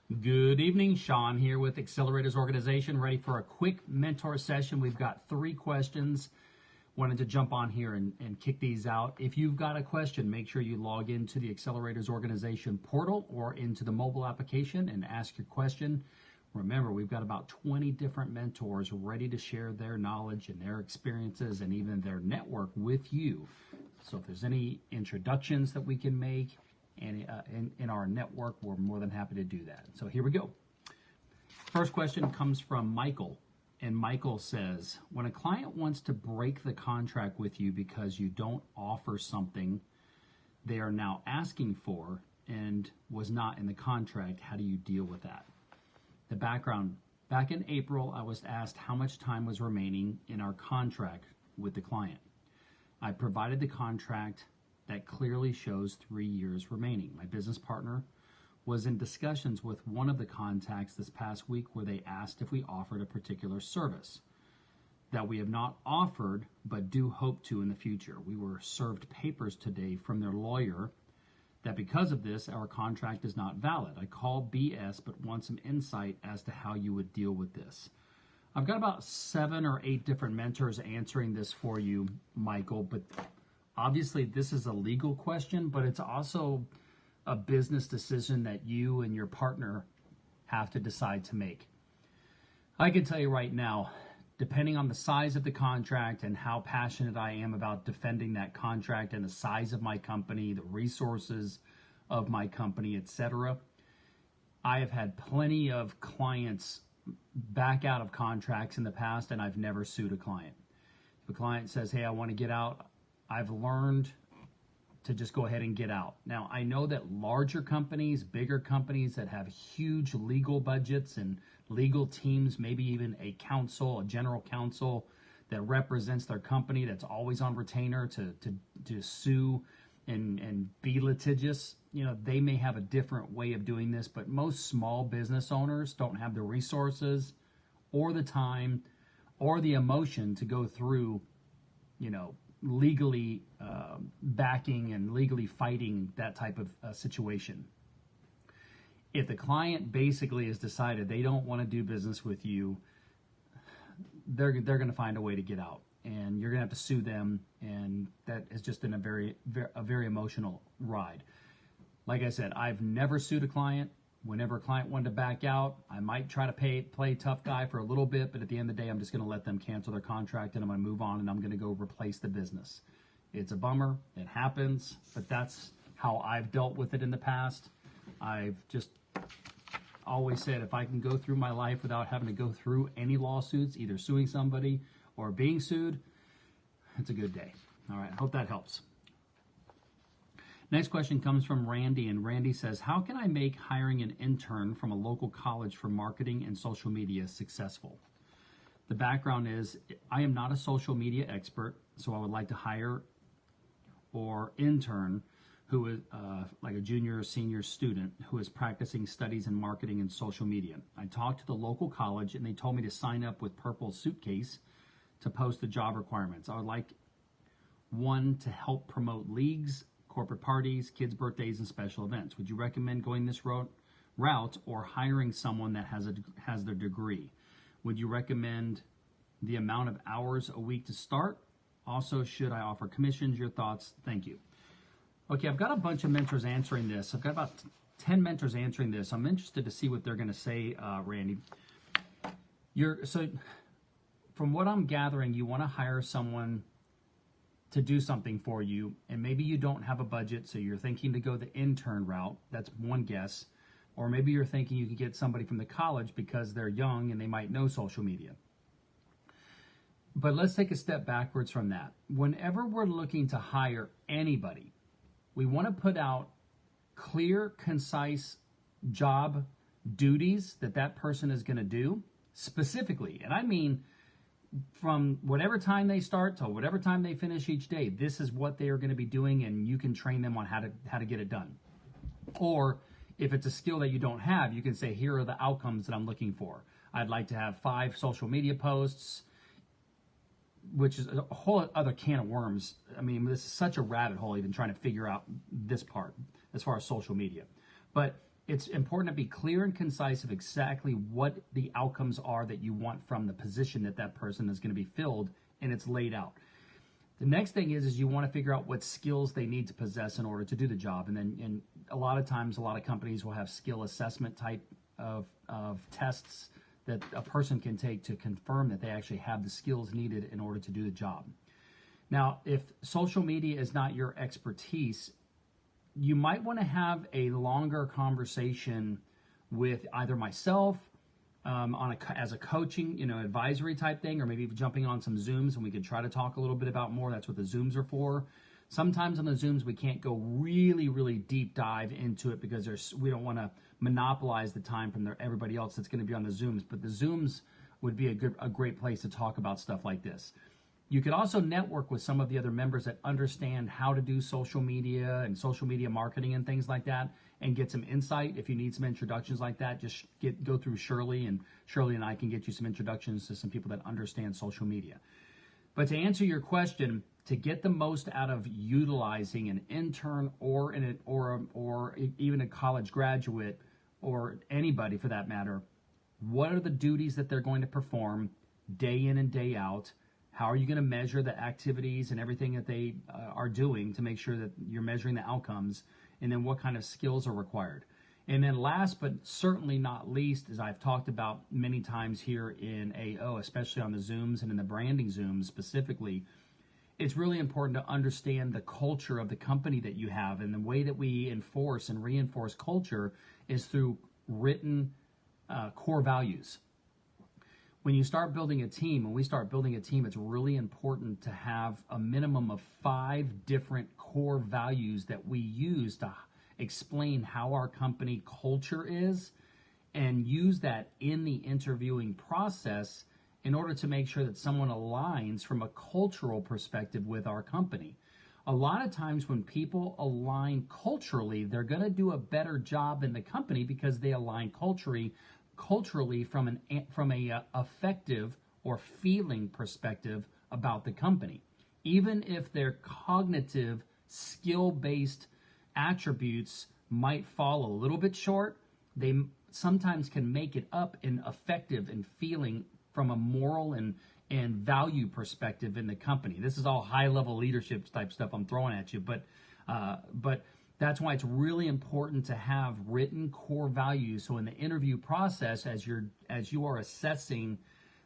Good evening, Shawn here with Accelerators Organization, ready for a quick mentor session. We've got 3 questions. Wanted to jump on here and kick these out. If you've got a question, make sure you log into the Accelerators Organization portal or into the mobile application and ask your question. Remember, we've got about 20 different mentors ready to share their knowledge and their experiences and even their network with you. So if there's any introductions that we can make, and in our network, we're more than happy to do that. So here we go. First question comes from Michael, and Michael says, when a client wants to break the contract with you because you don't offer something they are now asking for and was not in the contract, how do you deal with that? The background: back in April, I was asked how much time was remaining in our contract with the client. I provided the contract that clearly shows 3 years remaining. My business partner was in discussions with one of the contacts this past week where they asked if we offered a particular service that we have not offered but do hope to in the future. We were served papers today from their lawyer that because of this, our contract is not valid. I call BS but want some insight as to how you would deal with this. I've got about 7 or 8 different mentors answering this for you, Michael, but obviously, this is a legal question, but it's also a business decision that you and your partner have to decide to make. I can tell you right now, depending on the size of the contract and how passionate I am about defending that contract and the size of my company, the resources of my company, etc., I have had plenty of clients back out of contracts in the past, and I've never sued a client. If a client says, hey, I want to get out, I've learned to just go ahead and get out. Now, I know that larger companies, bigger companies that have huge legal budgets and legal teams, maybe even a counsel, a general counsel that represents their company that's always on retainer to sue and be litigious, they may have a different way of doing this, but most small business owners don't have the resources or the time or the emotion to go through, legally backing and legally fighting that type of situation. If the client basically has decided they don't want to do business with you, they're going to find a way to get out, and you're going to have to sue them, and that has just been a very emotional ride. Like I said, I've never sued a client. Whenever a client wanted to back out, I might try to play tough guy for a little bit, but at the end of the day, I'm just going to let them cancel their contract and I'm going to move on and I'm going to go replace the business. It's a bummer. It happens, but that's how I've dealt with it in the past. I've just always said if I can go through my life without having to go through any lawsuits, either suing somebody or being sued, it's a good day. All right, I hope that helps. Next question comes from Randy, and Randy says, how can I make hiring an intern from a local college for marketing and social media successful? The background is, I am not a social media expert, so I would like to hire or intern who is like a junior or senior student who is practicing studies in marketing and social media. I talked to the local college and they told me to sign up with Purple Suitcase to post the job requirements. I would like one to help promote leagues, corporate parties, kids' birthdays, and special events. Would you recommend going this route or hiring someone that has their degree? Would you recommend the amount of hours a week to start? Also, should I offer commissions? Your thoughts? Thank you. Okay, I've got a bunch of mentors answering this. I've got about 10 mentors answering this. I'm interested to see what they're going to say, Randy. So from what I'm gathering, you want to hire someone to do something for you, and maybe you don't have a budget, so you're thinking to go the intern route. That's one guess. Or maybe you're thinking you could get somebody from the college because they're young and they might know social media. But let's take a step backwards from that. Whenever we're looking to hire anybody, we want to put out clear, concise job duties that person is going to do specifically. And I mean, from whatever time they start to whatever time they finish each day, this is what they are going to be doing, and you can train them on how to get it done. Or if it's a skill that you don't have, you can say, here are the outcomes that I'm looking for. I'd like to have 5 social media posts, which is a whole other can of worms. I mean, this is such a rabbit hole even trying to figure out this part as far as social media. But it's important to be clear and concise of exactly what the outcomes are that you want from the position that person is going to be filled, and it's laid out. The next thing is you want to figure out what skills they need to possess in order to do the job. And a lot of times, a lot of companies will have skill assessment type of tests that a person can take to confirm that they actually have the skills needed in order to do the job. Now, if social media is not your expertise, you might want to have a longer conversation with either myself as a coaching, advisory type thing, or maybe jumping on some Zooms and we could try to talk a little bit about more. That's what the Zooms are for. Sometimes on the Zooms we can't go really, really deep dive into it because we don't want to monopolize the time from everybody else that's going to be on the Zooms. But the Zooms would be a great place to talk about stuff like this. You could also network with some of the other members that understand how to do social media and social media marketing and things like that, and get some insight. If you need some introductions like that, just go through Shirley, and Shirley and I can get you some introductions to some people that understand social media. But to answer your question, to get the most out of utilizing an intern or even a college graduate or anybody for that matter, what are the duties that they're going to perform day in and day out? How are you going to measure the activities and everything that they are doing to make sure that you're measuring the outcomes? And then what kind of skills are required? And then last but certainly not least, as I've talked about many times here in AO, especially on the Zooms and in the branding Zooms specifically, it's really important to understand the culture of the company that you have. And the way that we enforce and reinforce culture is through written core values. When you start building a team, when we start building a team, it's really important to have a minimum of 5 different core values that we use to explain how our company culture is, and use that in the interviewing process in order to make sure that someone aligns from a cultural perspective with our company. A lot of times when people align culturally, they're going to do a better job in the company because they align culturally from a affective or feeling perspective about the company. Even if their cognitive, skill-based attributes might fall a little bit short, they sometimes can make it up in affective and feeling from a moral and value perspective in the company. This is all high-level leadership type stuff I'm throwing at you, but that's why it's really important to have written core values. So in the interview process, as you are assessing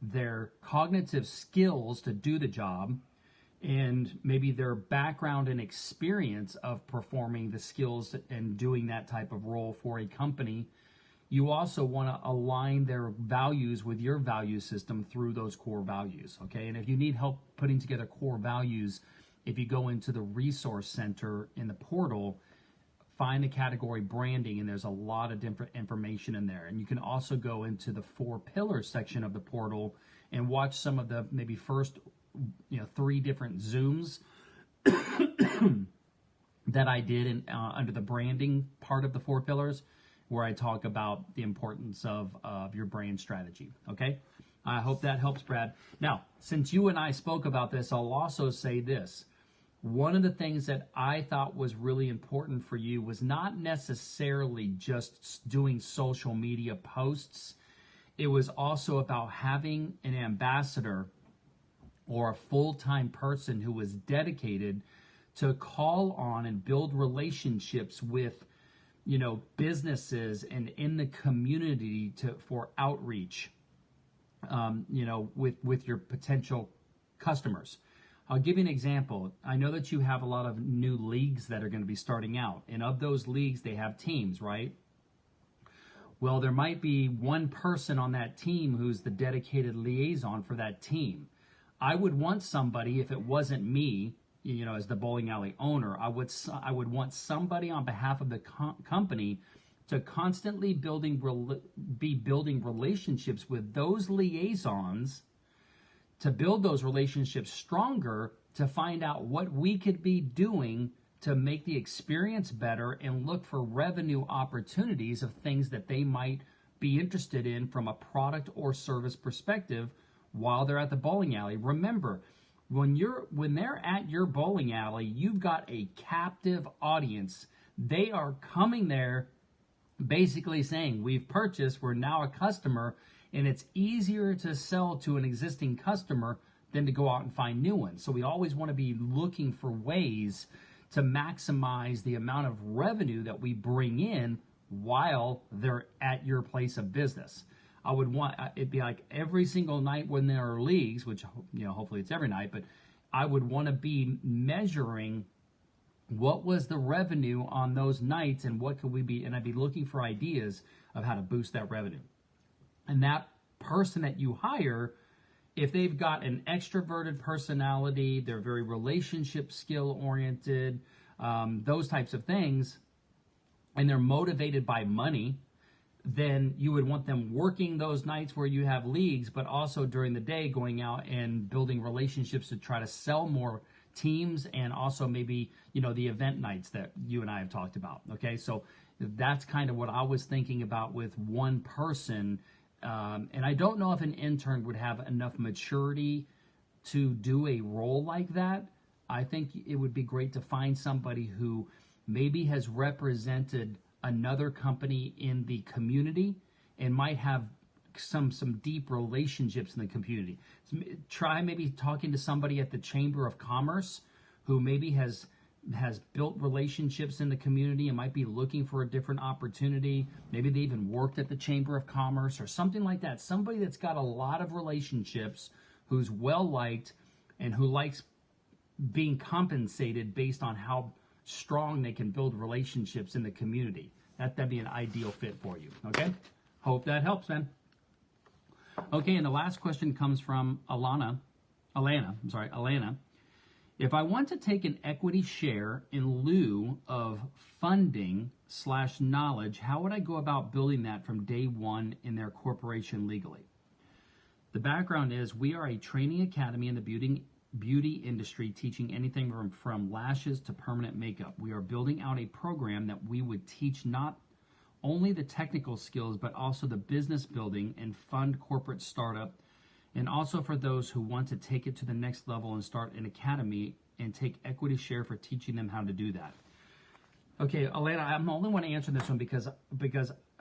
their cognitive skills to do the job, and maybe their background and experience of performing the skills and doing that type of role for a company, you also want to align their values with your value system through those core values, okay? And if you need help putting together core values, if you go into the resource center in the portal, find the category branding, and there's a lot of different information in there. And you can also go into the 4 pillars section of the portal and watch some of the maybe first 3 different Zooms that I did under the branding part of the 4 pillars, where I talk about the importance of your brand strategy. Okay, I hope that helps, Brad. Now, since you and I spoke about this, I'll also say this. One of the things that I thought was really important for you was not necessarily just doing social media posts. It was also about having an ambassador or a full-time person who was dedicated to call on and build relationships with, businesses and in the community for outreach, with your potential customers. I'll give you an example. I know that you have a lot of new leagues that are going to be starting out, and of those leagues, they have teams, right? Well, there might be one person on that team who's the dedicated liaison for that team. I would want somebody, if it wasn't me, as the bowling alley owner, I would want somebody on behalf of the company to constantly be building relationships with those liaisons, to build those relationships stronger, to find out what we could be doing to make the experience better and look for revenue opportunities of things that they might be interested in from a product or service perspective while they're at the bowling alley. Remember, when they're at your bowling alley, you've got a captive audience. They are coming there basically saying we've purchased, we're now a customer, and it's easier to sell to an existing customer than to go out and find new ones. So we always want to be looking for ways to maximize the amount of revenue that we bring in while they're at your place of business. I would want it'd be like every single night when there are leagues, which hopefully it's every night, but I would want to be measuring what was the revenue on those nights and what could we be, and I'd be looking for ideas of how to boost that revenue. And that person that you hire, if they've got an extroverted personality, they're very relationship skill oriented, those types of things, and they're motivated by money, then you would want them working those nights where you have leagues, but also during the day going out and building relationships to try to sell more teams, and also maybe the event nights that you and I have talked about. Okay, so that's kind of what I was thinking about with one person. And I don't know if an intern would have enough maturity to do a role like that. I think it would be great to find somebody who maybe has represented another company in the community and might have some deep relationships in the community. So try maybe talking to somebody at the Chamber of Commerce who maybe has built relationships in the community and might be looking for a different opportunity. Maybe they even worked at the Chamber of Commerce or something like that. Somebody that's got a lot of relationships, who's well liked, and who likes being compensated based on how strong they can build relationships in the community. That'd be an ideal fit for you. Okay? Hope that helps, man. Okay, and the last question comes from Alana. If I want to take an equity share in lieu of funding/knowledge, how would I go about building that from day one in their corporation legally? The background is we are a training academy in the beauty industry, teaching anything from lashes to permanent makeup. We are building out a program that we would teach not only the technical skills, but also the business building and fund corporate startup, and also for those who want to take it to the next level and start an academy and take equity share for teaching them how to do that. Okay, Alana, I'm the only one to answer this one because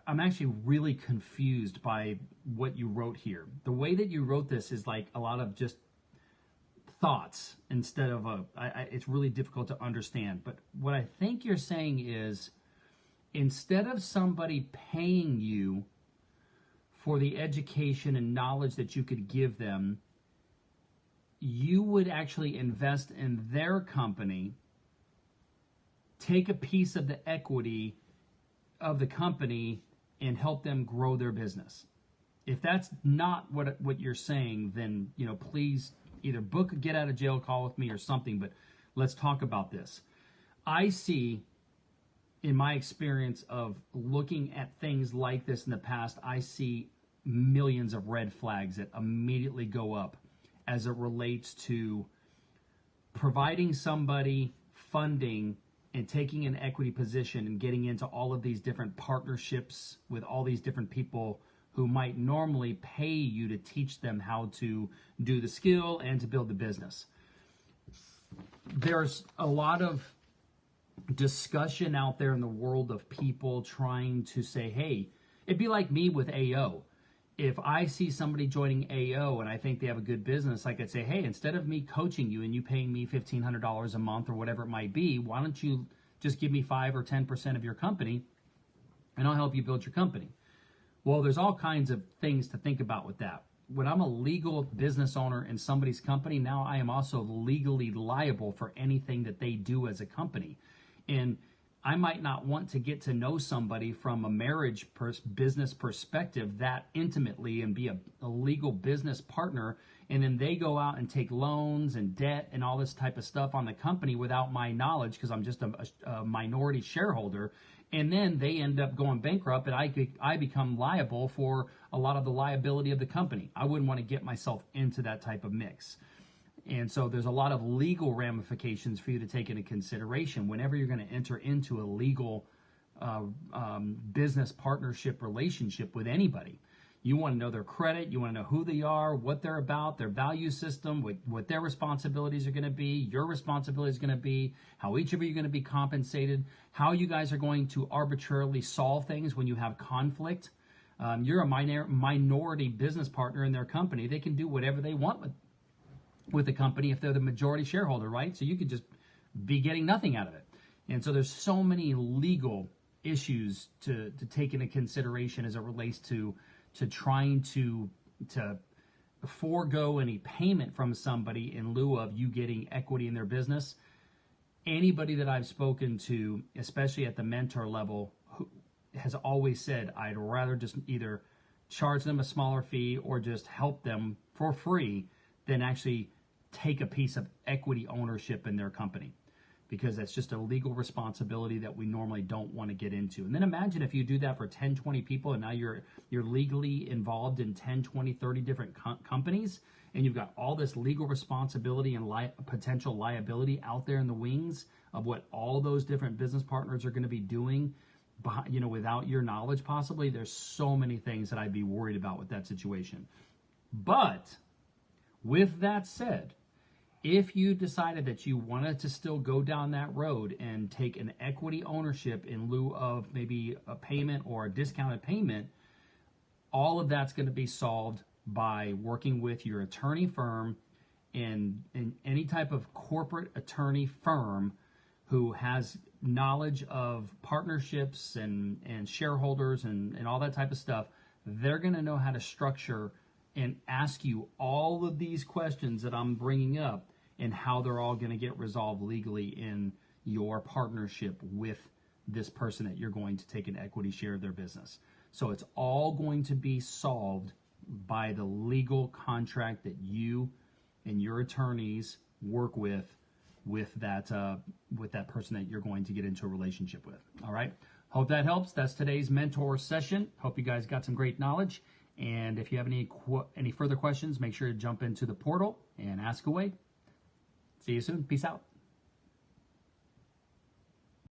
I'm actually really confused by what you wrote here. The way that you wrote this is like a lot of just thoughts instead of it's really difficult to understand. But what I think you're saying is, instead of somebody paying you for the education and knowledge that you could give them, you would actually invest in their company, take a piece of the equity of the company, and help them grow their business. If that's not what you're saying, then please either book a get out of jail call with me or something, but let's talk about this. I see, in my experience of looking at things like this in the past, I see millions of red flags that immediately go up as it relates to providing somebody funding and taking an equity position and getting into all of these different partnerships with all these different people who might normally pay you to teach them how to do the skill and to build the business. There's a lot of discussion out there in the world of people trying to say, hey, it'd be like me with AO. If I see somebody joining AO and I think they have a good business, I could say, hey, instead of me coaching you and you paying me $1,500 a month or whatever it might be, why don't you just give me 5 or 10% of your company and I'll help you build your company. Well, there's all kinds of things to think about with that. When I'm a legal business owner in somebody's company, now I am also legally liable for anything that they do as a company. And I might not want to get to know somebody from a marriage business perspective that intimately and be a legal business partner, and then they go out and take loans and debt and all this type of stuff on the company without my knowledge because I'm just a minority shareholder, and then they end up going bankrupt and I become liable for a lot of the liability of the company. I wouldn't want to get myself into that type of mix. And so there's a lot of legal ramifications for you to take into consideration whenever you're going to enter into a legal business partnership relationship with anybody. You want to know their credit. You want to know who they are, what they're about, their value system, what their responsibilities are going to be, your responsibilities are going to be, how each of you are going to be compensated, how you guys are going to arbitrarily solve things when you have conflict. You're a minority business partner in their company. They can do whatever they want with the company if they're the majority shareholder, right? So you could just be getting nothing out of it. And so there's so many legal issues to take into consideration as it relates to trying to forego any payment from somebody in lieu of you getting equity in their business. Anybody that I've spoken to, especially at the mentor level, who has always said, I'd rather just either charge them a smaller fee or just help them for free than actually take a piece of equity ownership in their company, because that's just a legal responsibility that we normally don't want to get into. And then imagine if you do that for 10, 20 people, and now you're legally involved in 10, 20, 30 different companies, and you've got all this legal responsibility and potential liability out there in the wings of what all those different business partners are going to be doing, without your knowledge possibly. There's so many things that I'd be worried about with that situation. But with that said, if you decided that you wanted to still go down that road and take an equity ownership in lieu of maybe a payment or a discounted payment, all of that's going to be solved by working with your attorney firm and any type of corporate attorney firm who has knowledge of partnerships and shareholders and all that type of stuff. They're going to know how to structure and ask you all of these questions that I'm bringing up, and how they're all going to get resolved legally in your partnership with this person that you're going to take an equity share of their business. So it's all going to be solved by the legal contract that you and your attorneys work with that person that you're going to get into a relationship with. All right. Hope that helps. That's today's mentor session. Hope you guys got some great knowledge. And if you have any further questions, make sure to jump into the portal and ask away. See you soon. Peace out.